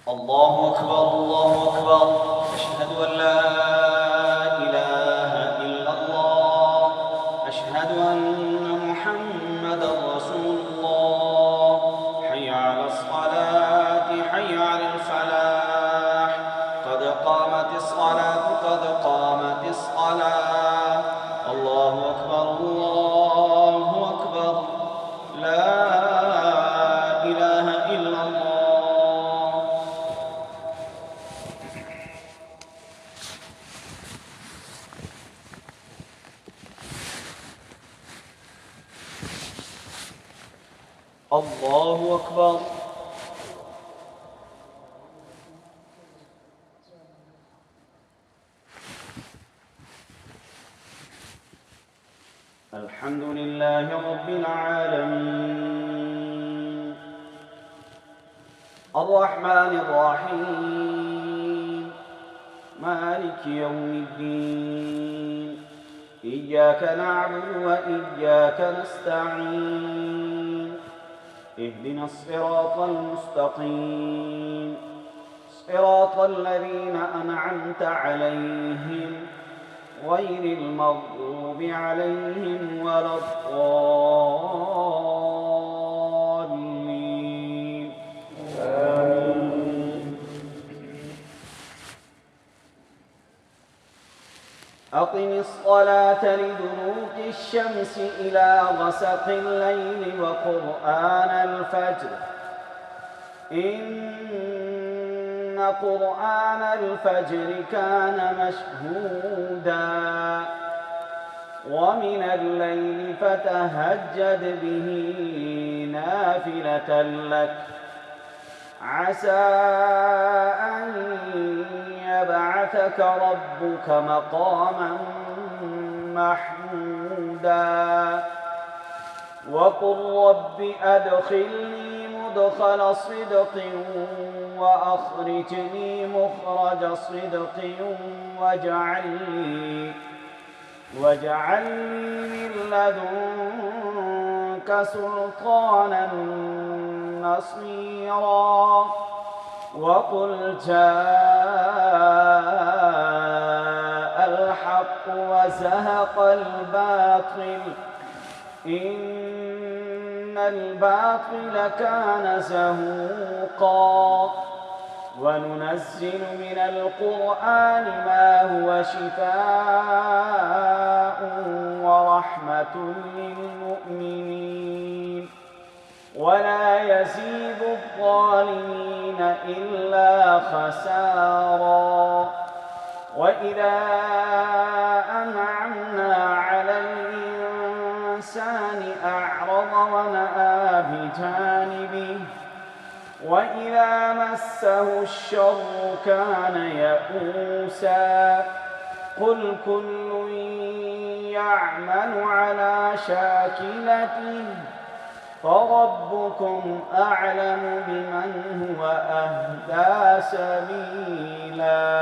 الله أكبر الله أكبر. أشهد أن لا إله إلا الله. أشهد أن محمدًا رسول الله. حي على الصلاة حي على الفلاح. قد قامت الصلاة قد قامت الصلاة. الله أكبر الله أكبر. لا إله إلا الله. الله أكبر. الحمد لله رب العالمين الرحمن الرحيم مالك يوم الدين. إياك نعبد وإياك نستعين. اهدنا الصراط المستقيم صراط الذين أنعمت عليهم غير المغضوب عليهم ولا الضالين. آمين. أقم الصلاة لدلوك الشمس إلى غسق الليل وقرآن الفجر إن قرآن الفجر كان مشهودا ومن الليل فتهجد به نافلة لك عسى أن يبعثك ربك مقاما محمودا. وقل رب أدخلني مدخل صدق وأخرجني مخرج صدق واجعل لي من لدنك سلطانا نصيرا. وقل جاء الحق وزهق الباطل إن الباطل كان زهوقا. وننزل من القرآن ما هو شفاء ورحمة للمؤمنين ولا يزيد الظالمين إلا خسارا. وإذا أنعمنا على الإنسان أعرض ونأى بجانبه وإذا مسه الشر كان يئوسا. قل كل يعمل على شاكلته فربكم أعلم بمن هو أهدى سبيلا.